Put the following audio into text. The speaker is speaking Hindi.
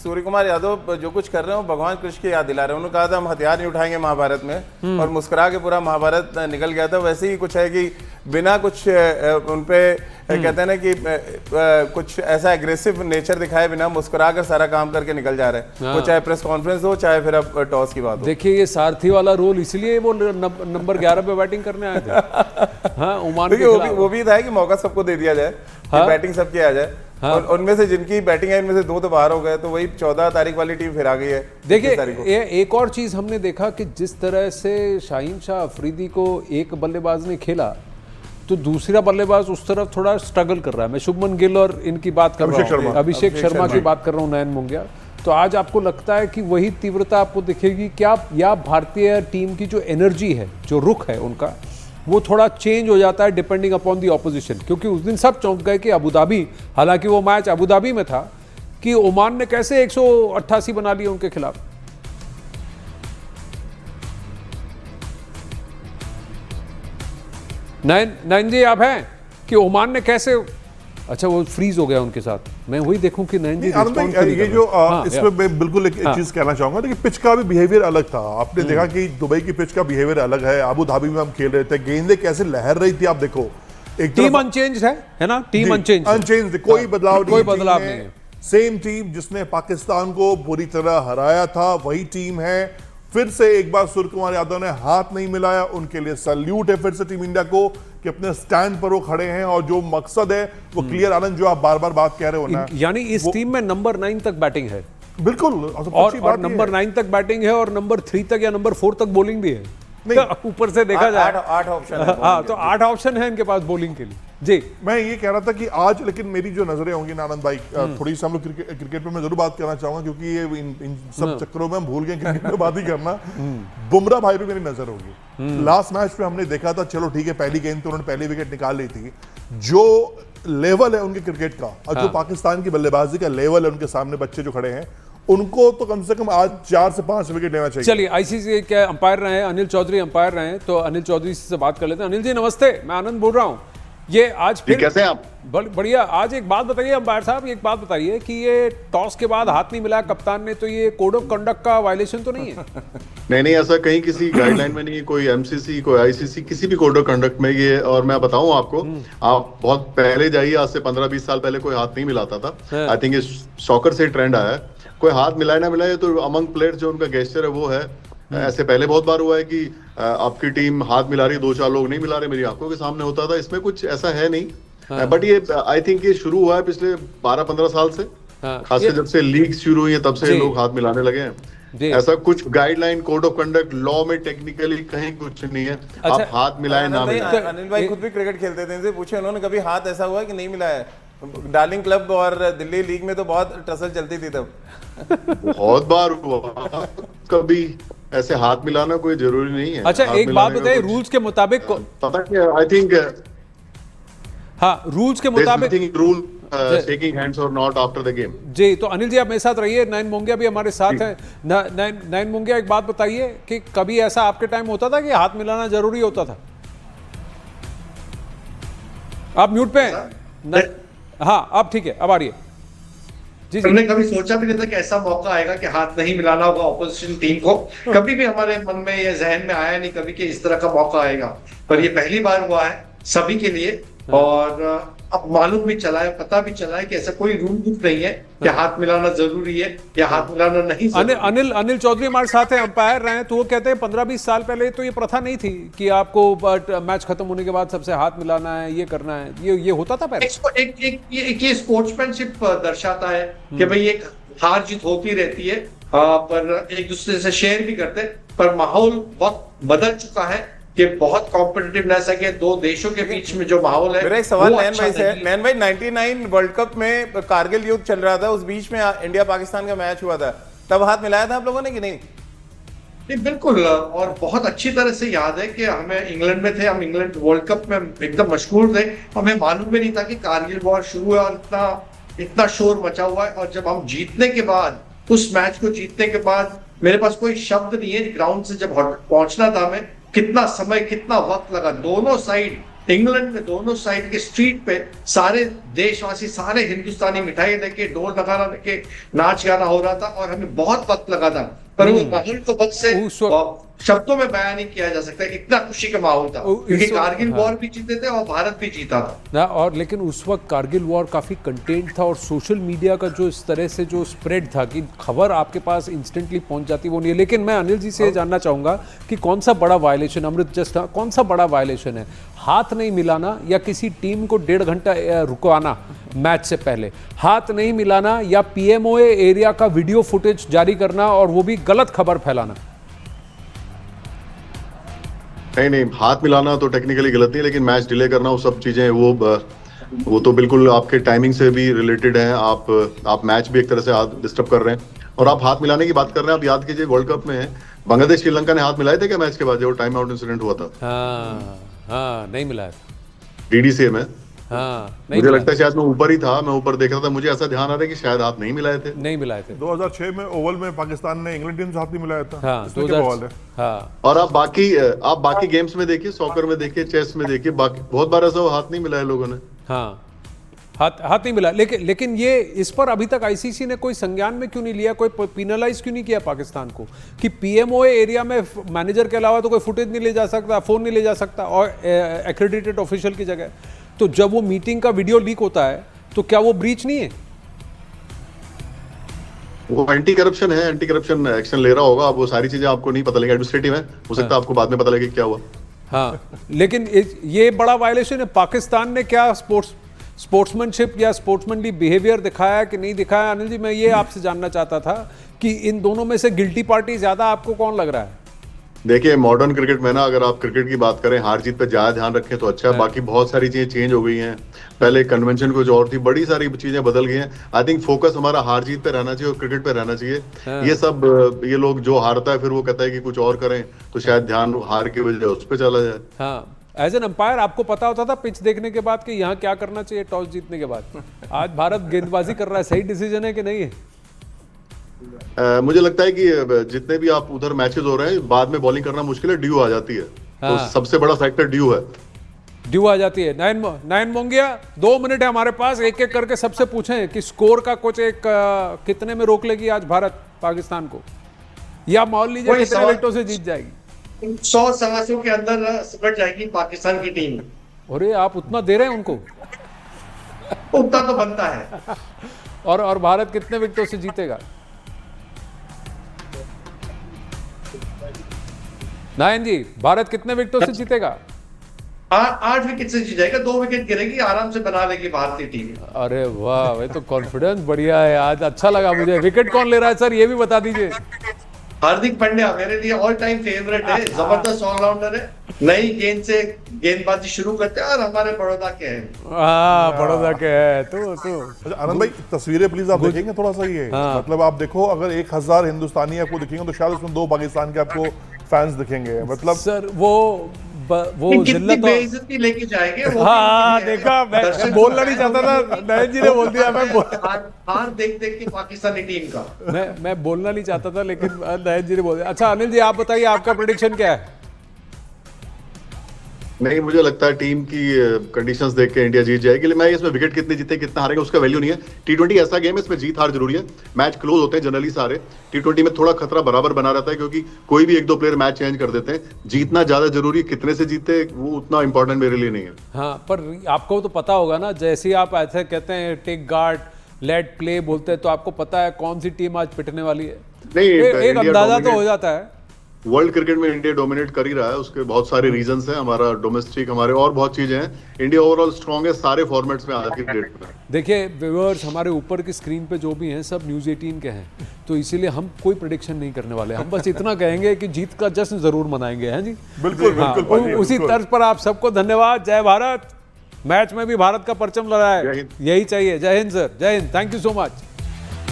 सूर्य कुमार यादव जो कुछ कर रहे हैं वो भगवान कृष्ण की याद दिला रहे हैं। उन्होंने कहा था हम हथियार नहीं उठाएंगे महाभारत में, और मुस्कुरा के पूरा महाभारत निकल गया था। वैसे ही कुछ है कि बिना कुछ उनपे कहते हैं ना कि कुछ ऐसा एग्रेसिव नेचर दिखाए बिना मुस्कुरा कर सारा काम करके निकल जा रहे हैं। वो चाहे प्रेस कॉन्फ्रेंस हो, चाहे फिर अब टॉस की बात हो। देखिए ये सारथी वाला रोल इसलिए वो नंबर 11 पे बैटिंग करने आए थे। हाँ, ओमान के खिलाफ वो भी था कि मौका सबको दे दिया जाए, कि बैटिंग सबकी आ जाए। और उनमें से जिनकी बैटिंग है इनमें से 2 तो बाहर हो गए, तो वही 14 तारीख वाली टीम फिर आ गई है। देखिए एक और चीज हमने देखा कि जिस तरह से शाहीन शाह अफरीदी को एक बल्लेबाज ने खेला, तो दूसरा बल्लेबाज उस तरफ थोड़ा स्ट्रगल कर रहा है। मैं शुभमन गिल और इनकी बात कर रहा हूँ, अभिषेक शर्मा की बात कर रहा हूँ, नयन मोंगिया। तो आज आपको लगता है कि वही तीव्रता आपको दिखेगी क्या, या भारतीय टीम की जो एनर्जी है, जो रुख है उनका, वो थोड़ा चेंज हो जाता है डिपेंडिंग अपॉन दी ऑपोजिशन? क्योंकि उस दिन सब चौंक गए कि अबू धाबी, हालांकि वो मैच अबू धाबी में था, कि ओमान ने कैसे 188 बना लिए उनके खिलाफ। नयन जी आप हैं कि ओमान ने कैसे, अच्छा वो फ्रीज हो गया उनके साथ। मैं वही देखूं कि नयन जी ये जो इसमें मैं बिल्कुल एक चीज कहना चाहूंगा कि पिच का भी बिहेवियर अलग था। आपने देखा कि दुबई की पिच का बिहेवियर अलग है। अबू धाबी में हम खेल रहे थे, गेंदें कैसे लहर रही थी, आप देखो। एक टीम अनचेंज है ना, टीम अनचेंज, कोई बदलाव नहीं है। सेम टीम जिसने पाकिस्तान को पूरी तरह हराया था, वही टीम है। फिर से एक बार सूर्य कुमार यादव ने हाथ नहीं मिलाया, उनके लिए सैल्यूट है फिर से टीम इंडिया को कि अपने स्टैंड पर वो खड़े हैं और जो मकसद है वो क्लियर। आनंद जो आप बार बार बात कह रहे हो ना, यानी इस टीम में नंबर 9 तक बैटिंग है। बिल्कुल, और नंबर 9 तक बैटिंग है, और नंबर 3 तक या नंबर 4 तक बॉलिंग भी है। ऊपर से देखा जाए 8 ऑप्शन है। हाँ, तो 8 ऑप्शन है इनके पास बॉलिंग के लिए। जी मैं ये कह रहा था कि आज, लेकिन मेरी जो नजरें होंगी ना आनंद भाई, थोड़ी सी हम लोग क्रिकेट पे मैं जरूर बात करना चाहूंगा, क्योंकि ये इन सब चक्करों में हम भूल गए क्रिकेट में बात ही करना। बुमराह भाई पे मेरी नजर होगी। लास्ट मैच पे हमने देखा था, चलो ठीक है पहली गेंद तो उन्होंने पहली विकेट निकाल ली थी। जो लेवल है उनके क्रिकेट का और जो पाकिस्तान की बल्लेबाजी का लेवल है, उनके सामने बच्चे जो खड़े हैं, उनको तो कम से कम आज 4 से 5 विकेट लेना चाहिए। चलिए आईसीसी के अंपायर रहे हैं अनिल चौधरी, अंपायर रहे हैं, तो अनिल चौधरी से बात कर लेते हैं। अनिल जी नमस्ते, मैं आनंद बोल रहा हूँ। ये आज फिर कैसे हैं आप? बढ़िया। आज एक बात बताइए अंपायर साहब, एक बात बताइए कि ये टॉस के बाद हाथ नहीं मिलाया कप्तान ने, तो ये कोड ऑफ कंडक्ट का वायलेशन तो नहीं है? नहीं, ऐसा कहीं किसी गाइडलाइन में नहीं, कोई एमसीसी, कोई आईसीसी, किसी भी कोड ऑफ कंडक्ट में ये। और मैं बताऊं आपको, आप बहुत पहले जाइए, आज से 15-20 साल पहले कोई हाथ नहीं मिलाता था। आई थिंक इस शॉकर से ट्रेंड आया है। कोई हाथ मिलाए ना मिलाए, तो अमंग प्लेयर्स जो उनका गेस्चर है वो है। ऐसे पहले बहुत बार हुआ है कि आपकी टीम हाथ मिला रही है, 2-4 लोग नहीं मिला रहे, मेरी आंखों के सामने होता था। इसमें कुछ ऐसा है नहीं। बट ये आई थिंक ये शुरू हुआ है पिछले 12-15 साल से, खासकर जब से लीग शुरू हुई है तब से लोग हाथ मिलाने लगे हैं। ऐसा कुछ guideline, code of conduct, law में टेक्निकली कहीं कुछ नहीं है। आप हाथ मिलाए ना मिलाए। अनिल भाई खुद भी क्रिकेट खेलते थे, इनसे पूछे उन्होंने कभी हाथ ऐसा हुआ कि नहीं मिलाया? डार्लिंग क्लब और दिल्ली लीग में तो बहुत टसल चलती थी तब। बहुत बार हुआ, कभी ऐसे हाथ मिलाना कोई जरूरी नहीं है। अच्छा एक बात बताइए, रूल्स के मुताबिक पता है, आई थिंक हाँ रूल्स के मुताबिक रूल शेकिंग हैंड्स और नॉट आफ्टर द गेम। जी, तो अनिल जी आप मेरे साथ रहिए, नयन मोंगिया भी हमारे साथ है। नयन मोंगिया एक बात बताइए कि कभी ऐसा आपके टाइम होता था कि हाथ मिलाना जरूरी होता था? आप म्यूट पे हैं? हाँ अब ठीक है, अब आ रही है। हमने कभी सोचा भी नहीं था कि ऐसा मौका आएगा कि हाथ नहीं मिलाना होगा ऑपोजिशन टीम को। कभी भी हमारे मन में या जहन में आया नहीं कभी कि इस तरह का मौका आएगा, पर ये पहली बार हुआ है सभी के लिए। और अब मालूम भी चला है, पता भी चला है कि ऐसा कोई रूल बुक नहीं है कि हाथ मिलाना जरूरी है या हाथ मिलाना नहीं जरूरी। अनिल चौधरी हमारे साथ है, अंपायर रहे हैं, तो वो कहते हैं 15-20 साल पहले तो ये प्रथा नहीं थी कि आपको मैच खत्म होने के बाद सबसे हाथ मिलाना है, ये करना है, ये होता था पहले। ये स्पोर्ट्समैनशिप दर्शाता है कि भाई एक हार जीत होती रहती है, पर एक दूसरे से शेयर भी करते, पर माहौल बहुत बदल चुका है कि बहुत कॉम्पिटिटिवनेस है कि दो देशों के बीच में जो माहौल है। मेरा एक सवाल नयन भाई से है। नयन भाई 99 वर्ल्ड कप में कारगिल युद्ध चल रहा था, उस बीच में इंडिया पाकिस्तान का मैच हुआ था, तब हाथ मिलाया था आप लोगों ने कि नहीं? बिल्कुल, और बहुत अच्छी तरह से याद है कि हमें इंग्लैंड में थे, हम इंग्लैंड वर्ल्ड कप में एकदम मशहूर थे, हमें मालूम भी नहीं था कि कारगिल वॉर शुरू है और इतना शोर मचा हुआ है। और जब हम जीतने के बाद, उस मैच को जीतने के बाद, मेरे पास कोई शब्द नहीं है, ग्राउंड से जब पहुंचना था हमें, कितना समय कितना वक्त लगा, दोनों साइड इंग्लैंड में दोनों साइड के स्ट्रीट पे सारे देशवासी, सारे हिंदुस्तानी मिठाई लेके, ढोल नगारा लेके नाच गाना हो रहा था और हमें बहुत वक्त लगा था, पर वो माहौल को बस से शब्दों में बयान नहीं किया जा सकता, इतना खुशी का माहौल था क्योंकि कारगिल वॉर भी जीते थे और भारत भी जीता था ना। और लेकिन उस वक्त कारगिल वॉर काफ़ी कंटेंट था और सोशल मीडिया का जो इस तरह से जो स्प्रेड था कि खबर आपके पास इंस्टेंटली पहुंच जाती, वो नहीं है। लेकिन मैं अनिल जी से ये जानना चाहूँगा कि कौन सा बड़ा वायलेशन, अमृत जस्ट कौन सा बड़ा वायलेशन है, हाथ नहीं मिलाना या किसी टीम को 1.5 घंटा रुकवाना मैच से पहले, हाथ नहीं मिलाना या पीएमओए एरिया का वीडियो फुटेज जारी करना और वो भी गलत खबर फैलाना? नहीं, हाथ मिलाना तो टेक्निकली गलत नहीं, लेकिन मैच डिले करना, वो सब चीजें वो तो बिल्कुल आपके टाइमिंग से भी रिलेटेड है। आप मैच भी एक तरह से डिस्टर्ब कर रहे हैं। और आप हाथ मिलाने की बात कर रहे हैं, आप याद कीजिए वर्ल्ड कप में बांग्लादेश श्रीलंका ने हाथ मिलाए थे क्या मैच के बाद, जो टाइम आउट इंसिडेंट हुआ था? हाँ, नहीं मिलाया डीडीसी में। मुझे लगता है शायद मैं ऊपर ही था, मैं ऊपर देख रहा था, मुझे ऐसा ध्यान आ रहा है कि शायद हाथ नहीं मिलाए थे। 2006 में ओवल में पाकिस्तान ने इंग्लैंड टीम से हाथ नहीं मिलाया था। हाँ, इसमें क्या बवाल है? हाँ। और आप बाकी गेम्स में देखिए, सॉकर में देखिए, चेस में देखिए, बाकी बहुत बार ऐसा हाथ नहीं मिलाया लोगों ने। हाँ, हाथ नहीं मिला। लेकिन ये इस पर अभी तक आईसीसी ने कोई संज्ञान में क्यों नहीं लिया, कोई पेनलाइज क्यों नहीं किया पाकिस्तान को कि पीएमओए एरिया में मैनेजर के अलावा तो कोई फुटेज नहीं ले जा सकता, फोन नहीं ले जा सकता और एक्रेडिटेड ऑफिशियल की जगह। तो जब वो मीटिंग का वीडियो लीक होता है तो क्या वो ब्रीच नहीं है? वो एंटी करप्शन है, एंटी करप्शन एक्शन ले रहा होगा। अब वो सारी चीजें आपको नहीं पता लगेगी, एडमिनिस्ट्रेटिव है, हो सकता है आपको बाद में पता लगे क्या हुआ। हाँ, लेकिन ये बड़ा वायलेशन है। पाकिस्तान ने क्या स्पोर्ट्समैनशिप या स्पोर्ट्समैनली बिहेवियर दिखाया कि नहीं दिखाया? अनिल जी, मैं ये आपसे जानना चाहता था कि इन दोनों में से गिल्टी पार्टी ज्यादा आपको कौन लग रहा है? देखिए, मॉडर्न क्रिकेट में ना, अगर आप क्रिकेट की बात करें, हार जीत पे ज्यादा ध्यान रखें तो अच्छा है। बाकी बहुत सारी चीजें चेंज हो गई हैं। पहले कन्वेंशन कुछ और थी, बड़ी सारी चीजें बदल गई हैं। आई थिंक फोकस हमारा हार जीत पे रहना चाहिए और क्रिकेट पे रहना चाहिए। ये लोग जो हारता है फिर वो कहता है कि कुछ और करें, तो शायद ध्यान हार की वजह उस पर चला जाए। हाँ, एज एन अंपायर आपको पता होता था पिच देखने के बाद कि यहाँ क्या करना चाहिए टॉस जीतने के बाद? आज भारत गेंदबाजी कर रहा है, सही डिसीजन है कि नहीं है? मुझे लगता है कि जितने भी आप उधर मैचेस हो रहे हैं, बाद में बॉलिंग करना मुश्किल है, ड्यू आ जाती है। तो सबसे बड़ा फैक्टर ड्यू है। ड्यू आ जाती है। नयन मोंगिया, 2 मिनट है हमारे पास, एक एक करके सबसे पूछें कि स्कोर का कुछ एक कितने में रोक लेगी आज भारत पाकिस्तान को, या मान लीजिए कितने विकेटों से जीत जाएगी? 100-125 के अंदर सिमट जाएगी पाकिस्तान की टीम। अरे आप उतना दे रहे हैं उनको? उतना तो बनता है। और भारत कितने विकेटों से जीतेगा? नायन जी, भारत कितने विकेटों से जीतेगा? 8 विकेट से जीत जाएगा। 2 विकेट गिरेगी, आराम से बना लेगी भारतीय टीम। अरे वाह, ये तो कॉन्फिडेंस बढ़िया है आज, अच्छा लगा मुझे। विकेट कौन ले रहा है सर, ये भी बता दीजिए। हार्दिक पांड्या मेरे लिए ऑल टाइम फेवरेट है, जबरदस्त ऑलराउंडर है। नई गेंद से गेंदबाजी शुरू करते हैं और हमारे बड़ौदा के हैं। बड़ौदा के है तो अच्छा आनंद भाई, तस्वीरें प्लीज आप देखेंगे थोड़ा सा ये। मतलब आप देखो, अगर 1000 हिंदुस्तानी आपको दिखेंगे तो शायद उसमें 2 पाकिस्तान के आपको फैंस दिखेंगे। मतलब सर वो जिल्लत बेइज्जती लेके जाएंगे वो। हाँ, देखा, मैं बोलना नहीं चाहता था, नयन जी ने बोल दिया। मैं हार देख के पाकिस्तानी टीम का मैं बोलना नहीं चाहता था, लेकिन नयन जी ने बोल दिया। अच्छा अनिल जी, आप बताइए, आपका प्रेडिक्शन क्या है? नहीं, मुझे लगता है टीम की कंडीशंस देख के इंडिया जीत जाएगी। मैं इसमें विकेट कितने जीते कितना हारेगा उसका वैल्यू नहीं है। T20 ऐसा गेम है, इसमें जीत हार जरूरी है। मैच क्लोज होते हैं जनरली सारे। T20 में थोड़ा खतरा बराबर बना रहता है, क्योंकि कोई भी 1-2 प्लेयर मैच चेंज कर देते हैं। जीतना ज्यादा जरूरी, कितने से जीते वो उतना इंपॉर्टेंट मेरे लिए नहीं है। हाँ, पर आपको तो पता होगा ना, जैसे ही आप ऐसे कहते हैं टेक गार्ड लेट प्ले बोलते हैं, तो आपको पता है कौन सी टीम आज पिटने वाली है। नहीं, एक अंदाजा तो हो जाता है। वर्ल्ड क्रिकेट में इंडिया डोमिनेट कर ही रहा है, उसके बहुत सारे रीजंस हैं। हमारा डोमेस्टिक, हमारे और बहुत चीजें हैं। इंडिया ओवरऑल स्ट्रांग है सारे फॉर्मेट्स में आज की डेट में। देखिए व्यूअर्स, हमारे ऊपर की स्क्रीन पे जो भी हैं सब न्यूज़ 18 के हैं, तो इसीलिए हम कोई प्रेडिक्शन नहीं करने वाले। हम बस इतना कहेंगे कि जीत का जश्न जरूर मनाएंगे, हैं जी? बिल्कुल बिल्कुल। उसी तर्ज पर आप सबको धन्यवाद। जय भारत। मैच में भी भारत का परचम लहराए, यही चाहिए। जय हिंद सर, जय Hind, thank you so much.